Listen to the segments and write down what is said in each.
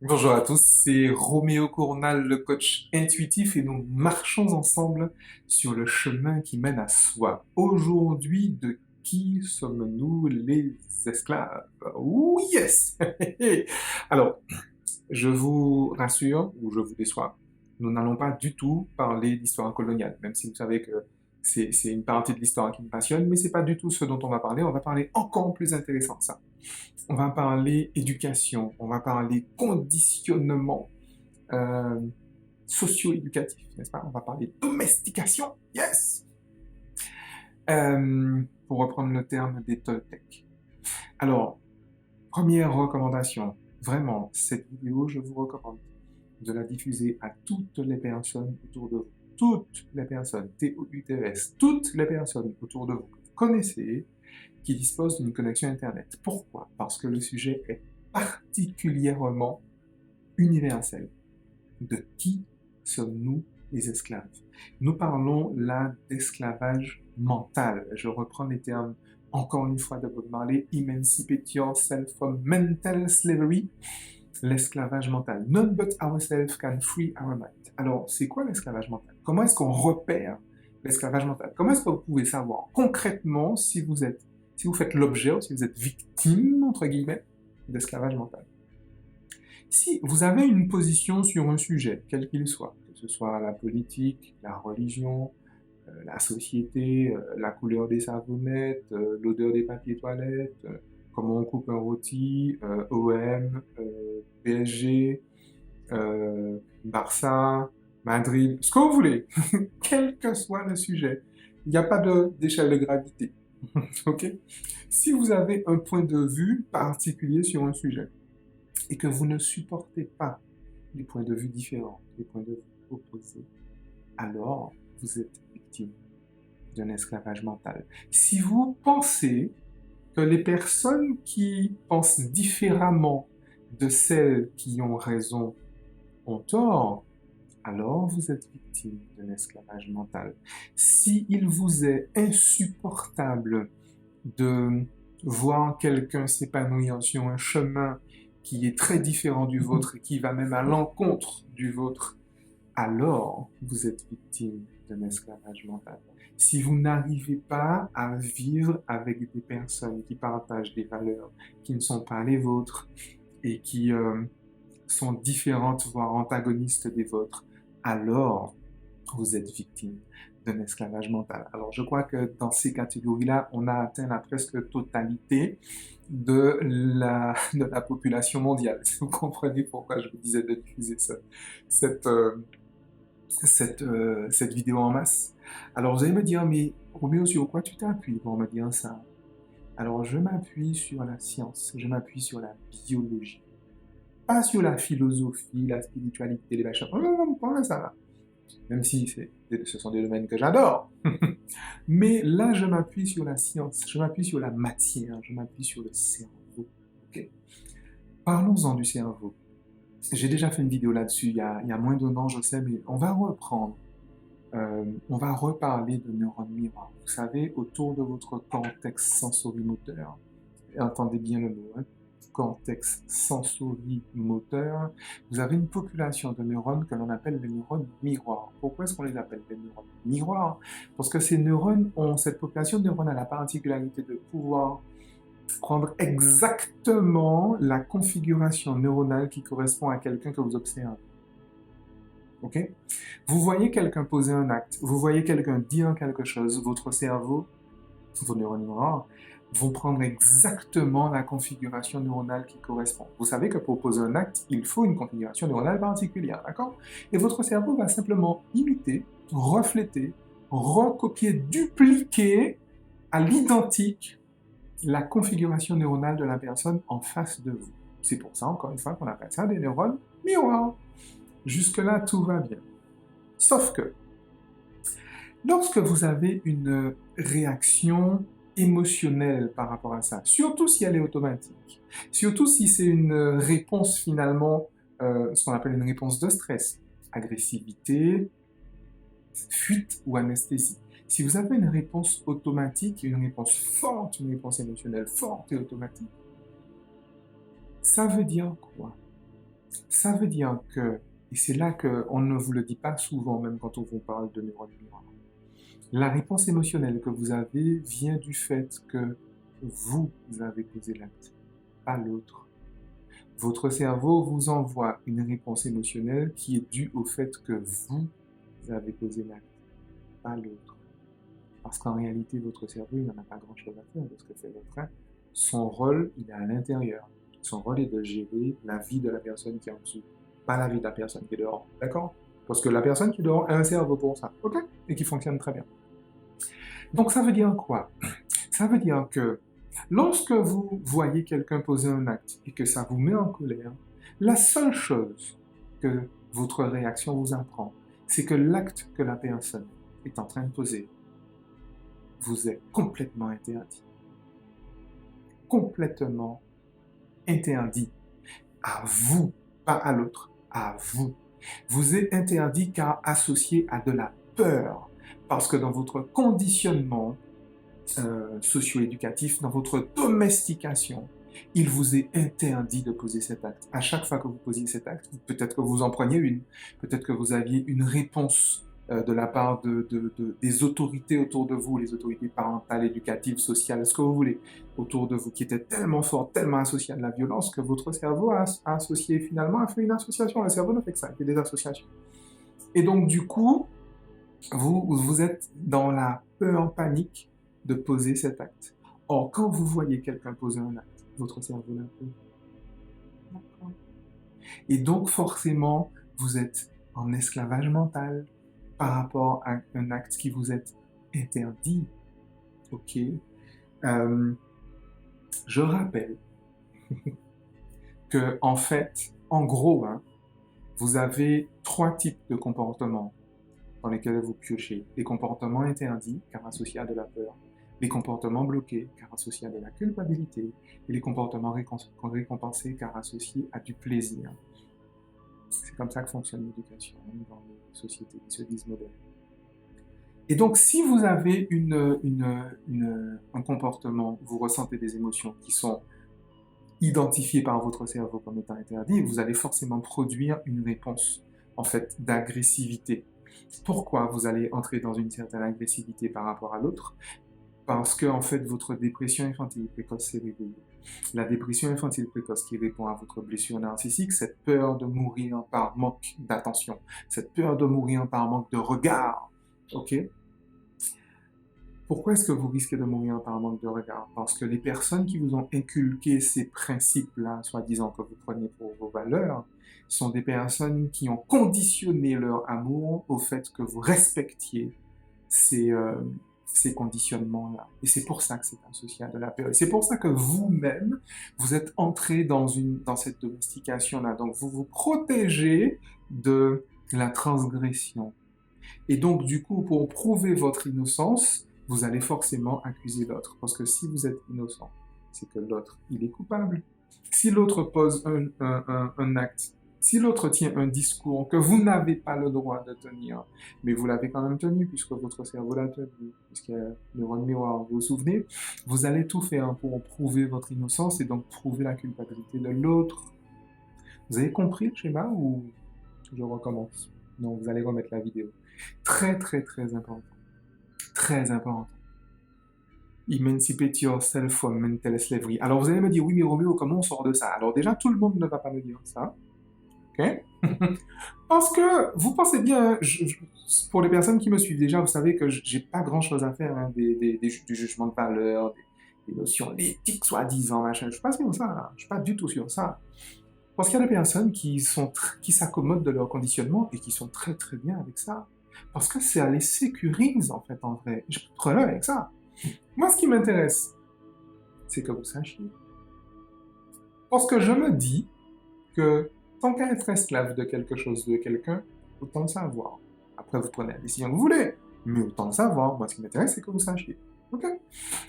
Bonjour à tous, c'est Roméo Cournal, le coach intuitif, et nous marchons ensemble sur le chemin qui mène à soi. Aujourd'hui, de qui sommes-nous les esclaves? Oh yes! Alors, je vous rassure ou je vous déçois, nous n'allons pas du tout parler d'histoire coloniale, même si vous savez que c'est une partie de l'histoire qui me passionne, mais c'est pas du tout ce dont on va parler encore plus intéressant que ça. On va parler éducation, on va parler conditionnement euh, socio-éducatif, n'est-ce pas? On va parler domestication, yes! Pour reprendre le terme des Toltecs. Alors, première recommandation, vraiment, cette vidéo, je vous recommande de la diffuser à toutes les personnes autour de vous. Toutes les personnes, T-O-U-T-E-S, toutes les personnes autour de vous que vous connaissez qui disposent d'une connexion Internet. Pourquoi? Parce que le sujet est particulièrement universel. De qui sommes-nous les esclaves? Nous parlons là d'esclavage mental. Je reprends les termes encore une fois de Bob Marley, Emancipate yourself from mental slavery, l'esclavage mental. None but ourselves can free our mind. Alors, c'est quoi l'esclavage mental? Comment est-ce qu'on repère l'esclavage mental? Comment est-ce que vous pouvez savoir concrètement si vous faites l'objet ou si vous êtes victime, entre guillemets, d'esclavage mental? Si vous avez une position sur un sujet, quel qu'il soit, que ce soit la politique, la religion, la société, la couleur des savonnettes, l'odeur des papiers toilettes, comment on coupe un rôti, OM, PSG, Barça, Madrid, ce que vous voulez, quel que soit le sujet, il n'y a pas d'échelle de gravité. Ok? Si vous avez un point de vue particulier sur un sujet, et que vous ne supportez pas les points de vue différents, les points de vue opposés, alors vous êtes victime d'un esclavage mental. Si vous pensez que les personnes qui pensent différemment de celles qui ont raison ont tort, alors vous êtes victime d'un esclavage mental. Si il vous est insupportable de voir quelqu'un s'épanouir sur un chemin qui est très différent du vôtre et qui va même à l'encontre du vôtre, alors vous êtes victime d'un esclavage mental. Si vous n'arrivez pas à vivre avec des personnes qui partagent des valeurs qui ne sont pas les vôtres et qui sont différentes, voire antagonistes des vôtres, alors vous êtes victime d'un esclavage mental. Alors, je crois que dans ces catégories-là, on a atteint la presque totalité de la population mondiale. Si vous comprenez pourquoi je vous disais de diffuser cette, euh, cette vidéo en masse. Alors, vous allez me dire, mais Roméo, sur quoi tu t'appuies pour me dire ça? Alors, je m'appuie sur la science, je m'appuie sur la biologie, pas sur la philosophie, la spiritualité, les machins. Non, non, non, pas ça. Même si ce sont des domaines que j'adore. Mais là, je m'appuie sur la science, je m'appuie sur la matière, je m'appuie sur le cerveau. Ok. Parlons-en du cerveau. J'ai déjà fait une vidéo là-dessus il y a moins d'un an, je sais, mais on va reprendre. On va reparler de neurones miroirs. Vous savez, autour de votre cortex sensorimoteur, entendez bien le mot, hein, cortex sensorimoteur, vous avez une population de neurones que l'on appelle les neurones miroirs. Pourquoi est-ce qu'on les appelle les neurones miroirs? Parce que cette population de neurones a la particularité de pouvoir prendre exactement la configuration neuronale qui correspond à quelqu'un que vous observez. Ok? Vous voyez quelqu'un poser un acte, vous voyez quelqu'un dire quelque chose, votre cerveau, vos neurones miroirs, vont prendre exactement la configuration neuronale qui correspond. Vous savez que pour poser un acte, il faut une configuration neuronale particulière, d'accord? Et votre cerveau va simplement imiter, refléter, recopier, dupliquer à l'identique la configuration neuronale de la personne en face de vous. C'est pour ça, encore une fois, qu'on appelle ça des neurones miroirs. Jusque-là, tout va bien. Sauf que, lorsque vous avez une réaction émotionnelle par rapport à ça, surtout si elle est automatique, surtout si c'est une réponse finalement, ce qu'on appelle une réponse de stress, agressivité, fuite ou anesthésie. Si vous avez une réponse automatique, une réponse forte, une réponse émotionnelle forte et automatique, ça veut dire quoi? Ça veut dire que, et c'est là qu'on ne vous le dit pas souvent, même quand on vous parle de neurones miroirs, la réponse émotionnelle que vous avez vient du fait que vous avez posé l'acte, pas l'autre. Votre cerveau vous envoie une réponse émotionnelle qui est due au fait que vous avez posé l'acte, pas l'autre. Parce qu'en réalité, votre cerveau, il n'en a pas grand-chose à faire de ce que fait l'autre. Hein. Son rôle, il est à l'intérieur. Son rôle est de gérer la vie de la personne qui est en dessous, pas la vie de la personne qui est dehors. D'accord? Parce que la personne qui est dehors a un cerveau pour ça, ok? Et qui fonctionne très bien. Donc ça veut dire quoi? Ça veut dire que lorsque vous voyez quelqu'un poser un acte et que ça vous met en colère, la seule chose que votre réaction vous apprend, c'est que l'acte que la personne est en train de poser vous est complètement interdit. Complètement interdit. À vous, pas à l'autre, à vous. Vous est interdit car associé à de la peur. Parce que dans votre conditionnement socio-éducatif, dans votre domestication, il vous est interdit de poser cet acte. À chaque fois que vous posiez cet acte, peut-être que vous en preniez une, peut-être que vous aviez une réponse de la part des autorités autour de vous, les autorités parentales, éducatives, sociales, ce que vous voulez, autour de vous, qui étaient tellement fortes, tellement associées à de la violence, que votre cerveau a associé finalement, a fait une association. Le cerveau ne fait que ça, il fait des associations. Et donc, du coup, vous êtes dans la peur panique de poser cet acte. Or, quand vous voyez quelqu'un poser un acte, votre cerveau l'a fait. D'accord. Et donc, forcément, vous êtes en esclavage mental par rapport à un acte qui vous est interdit. Ok. Je rappelle que, en fait, en gros, hein, vous avez 3 types de comportements dans lesquels vous piochez. Les comportements interdits, car associés à de la peur. Les comportements bloqués, car associés à de la culpabilité. Et les comportements récompensés, car associés à du plaisir. C'est comme ça que fonctionne l'éducation dans les sociétés qui se disent modernes. Et donc, si vous avez un comportement, vous ressentez des émotions qui sont identifiées par votre cerveau comme étant interdites, vous allez forcément produire une réponse, en fait, d'agressivité. Pourquoi vous allez entrer dans une certaine agressivité par rapport à l'autre? Parce que, en fait, votre dépression infantile précoce s'est réveillée. La dépression infantile précoce qui répond à votre blessure narcissique, cette peur de mourir par manque d'attention, cette peur de mourir par manque de regard, ok? Pourquoi est-ce que vous risquez de mourir par manque de regard? Parce que les personnes qui vous ont inculqué ces principes-là, soi-disant que vous preniez pour vos valeurs, sont des personnes qui ont conditionné leur amour au fait que vous respectiez ces conditionnements-là. Et c'est pour ça que c'est associé à de la peur. Et c'est pour ça que vous-même, vous êtes entré dans cette domestication-là. Donc, vous vous protégez de la transgression. Et donc, du coup, pour prouver votre innocence, vous allez forcément accuser l'autre. Parce que si vous êtes innocent, c'est que l'autre, il est coupable. Si l'autre pose un acte, si l'autre tient un discours que vous n'avez pas le droit de tenir, mais vous l'avez quand même tenu, puisque votre cerveau l'a tenu, puisqu'il y a le neurone miroir, vous vous souvenez, vous allez tout faire pour prouver votre innocence et donc prouver la culpabilité de l'autre. Vous avez compris le schéma ou je recommence? Non, vous allez remettre la vidéo. Très, très, très important. Très important. Emancipate yourself from mental slavery. Alors vous allez me dire, oui, mais Roméo, comment on sort de ça? Alors déjà, tout le monde ne va pas me dire ça. Ok? Parce que vous pensez bien, pour les personnes qui me suivent déjà, vous savez que j'ai pas grand-chose à faire hein, du jugement de valeur, des notions d'éthique soi-disant, machin. Je suis pas sur ça, là. Je suis pas du tout sur ça. Parce qu'il y a des personnes qui s'accommodent de leur conditionnement et qui sont très très bien avec ça. Parce que ça les sécurise en fait en vrai. Je peux être avec ça. Moi, ce qui m'intéresse, c'est que vous sachiez. Parce que je me dis que tant qu'à être esclave de quelque chose, de quelqu'un, autant le savoir. Après, vous prenez la décision que vous voulez, mais autant le savoir. Moi, ce qui m'intéresse, c'est que vous sachiez. Ok?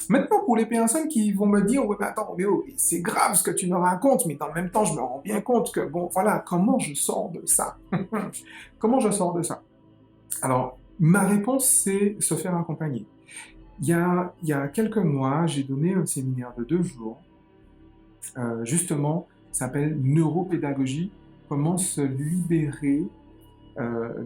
Maintenant, pour les personnes qui vont me dire, ouais, mais attends, Roméo, c'est grave ce que tu me racontes, mais dans le même temps, je me rends bien compte que, bon, voilà, comment je sors de ça? Comment je sors de ça? Alors, ma réponse, c'est se faire accompagner. Il y a quelques mois, j'ai donné un séminaire de 2 jours, justement, ça s'appelle neuropédagogie comment se libérer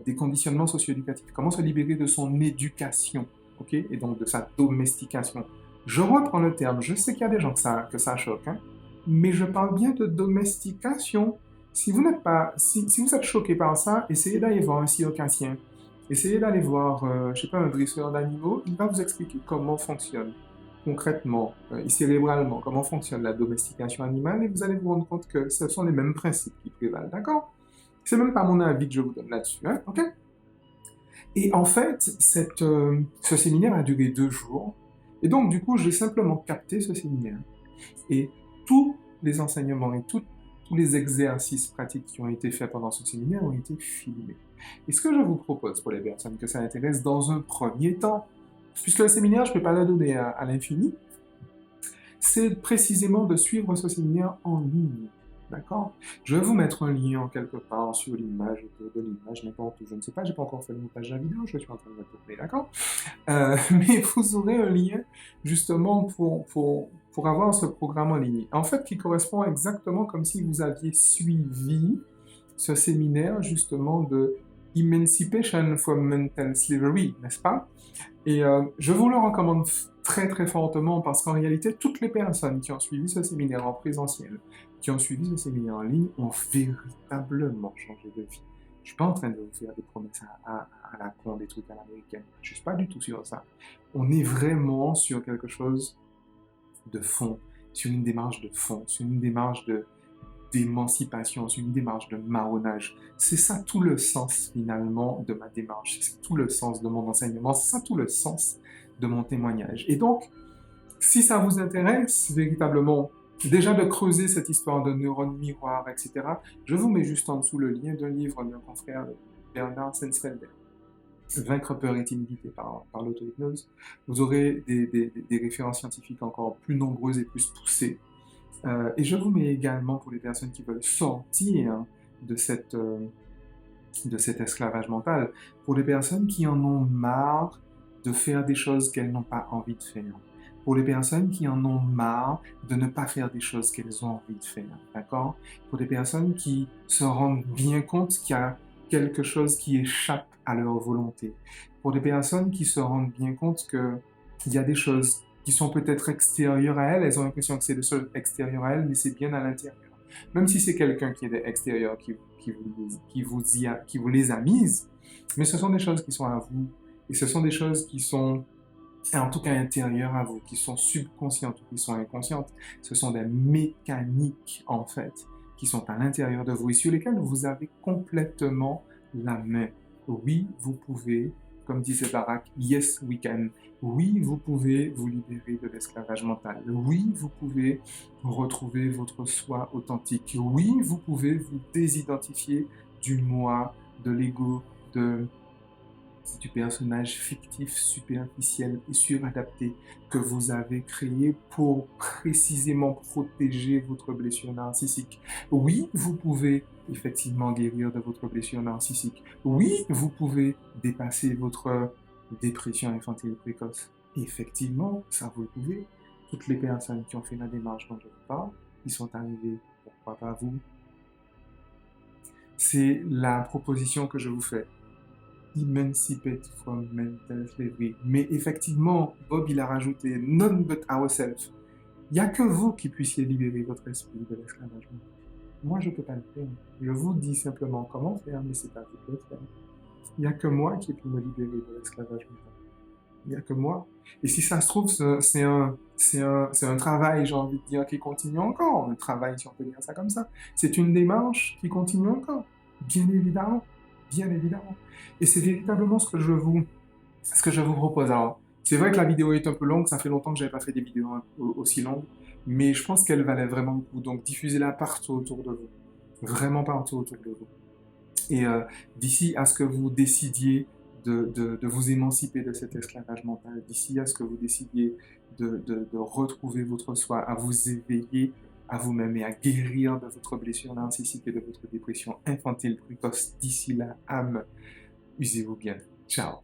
des conditionnements socio-éducatifs, comment se libérer de son éducation, ok, et donc de sa domestication. Je reprends le terme, je sais qu'il y a des gens que ça choque, hein, mais je parle bien de domestication. Si vous n'êtes pas, si vous êtes choqué par ça, essayez d'aller voir un circassien, essayez d'aller voir, je sais pas, un dresseur d'animaux, il va vous expliquer comment fonctionne concrètement et cérébralement, comment fonctionne la domestication animale, et vous allez vous rendre compte que ce sont les mêmes principes qui prévalent, d'accord? C'est même pas mon avis que je vous donne là-dessus, hein, ok? Et en fait, ce séminaire a duré 2 jours, et donc du coup, j'ai simplement capté ce séminaire. Et tous les enseignements et tous les exercices pratiques qui ont été faits pendant ce séminaire ont été filmés. Et ce que je vous propose pour les personnes que ça intéresse dans un premier temps, puisque le séminaire, je ne peux pas le donner à l'infini, c'est précisément de suivre ce séminaire en ligne. D'accord? Je vais vous mettre un lien quelque part sur l'image, autour de l'image, n'importe où, je ne sais pas, j'ai pas encore fait le montage de la vidéo, je suis en train de le tourner, d'accord? Mais vous aurez un lien justement pour avoir ce programme en ligne. En fait, qui correspond exactement comme si vous aviez suivi ce séminaire justement de Emancipation from Mental Slavery, n'est-ce pas? Et je vous le recommande très très fortement parce qu'en réalité, toutes les personnes qui ont suivi ce séminaire en présentiel, qui ont suivi ce séminaire en ligne, ont véritablement changé de vie. Je suis pas en train de vous faire des promesses à la con, des trucs à l'américaine. Je suis pas du tout sur ça. On est vraiment sur quelque chose de fond, sur une démarche de fond, sur une démarche d'émancipation, sur une démarche de marronnage. C'est ça tout le sens finalement de ma démarche, c'est ça tout le sens de mon enseignement, c'est ça tout le sens de mon témoignage. Et donc, si ça vous intéresse véritablement, déjà de creuser cette histoire de neurones miroirs, etc., je vous mets juste en dessous le lien d'un livre de mon confrère Bernard Sensfelder, Vaincre peur et timidité par l'auto-hypnose. Vous aurez des références scientifiques encore plus nombreuses et plus poussées. Et je vous mets également pour les personnes qui veulent sortir de de cet esclavage mental, pour les personnes qui en ont marre de faire des choses qu'elles n'ont pas envie de faire, pour les personnes qui en ont marre de ne pas faire des choses qu'elles ont envie de faire, d'accord? Pour les personnes qui se rendent bien compte qu'il y a quelque chose qui échappe à leur volonté, pour les personnes qui se rendent bien compte qu'il y a des choses qui sont peut-être extérieures à elles, elles ont l'impression que c'est le seul extérieur à elles, mais c'est bien à l'intérieur. Même si c'est quelqu'un qui est extérieur qui vous les a mises, mais ce sont des choses qui sont à vous, et ce sont des choses qui sont en tout cas intérieures à vous, qui sont subconscientes ou qui sont inconscientes. Ce sont des mécaniques, en fait, qui sont à l'intérieur de vous et sur lesquelles vous avez complètement la main. Oui, vous pouvez, comme disait Barack, yes, we can. Oui, vous pouvez vous libérer de l'esclavage mental. Oui, vous pouvez retrouver votre soi authentique. Oui, vous pouvez vous désidentifier du moi, de l'ego, du personnage fictif, superficiel et suradapté que vous avez créé pour précisément protéger votre blessure narcissique. Oui, vous pouvez effectivement guérir de votre blessure narcissique. Oui, vous pouvez dépasser votre dépression infantile précoce. Effectivement, ça vous le pouvez. Toutes les personnes qui ont fait la démarche dont je vous parle, ils sont arrivés. Pourquoi pas vous? C'est la proposition que je vous fais. Emancipate from mental slavery. Mais effectivement, Bob, il a rajouté none but ourselves. Il n'y a que vous qui puissiez libérer votre esprit de l'esclavage. Moi, je ne peux pas le faire. Je vous dis simplement comment faire, mais c'est pas vous de le faire. Il n'y a que moi qui peux me libérer de l'esclavage. Il n'y a que moi. Et si ça se trouve, c'est un travail, j'ai envie de dire, qui continue encore. Un travail, si on peut dire ça comme ça. C'est une démarche qui continue encore. Bien évidemment. Bien évidemment. Et c'est véritablement ce que je vous propose. Alors, c'est vrai que la vidéo est un peu longue. Ça fait longtemps que je n'avais pas fait des vidéos aussi longues. Mais je pense qu'elle valait vraiment le coup. Donc, diffusez-la partout autour de vous. Vraiment partout autour de vous. Et d'ici à ce que vous décidiez de vous émanciper de cet esclavage mental, d'ici à ce que vous décidiez de retrouver votre soi, à vous éveiller à vous-même et à guérir de votre blessure narcissique et de votre dépression infantile précoce, d'ici là, âme, usez-vous bien. Ciao.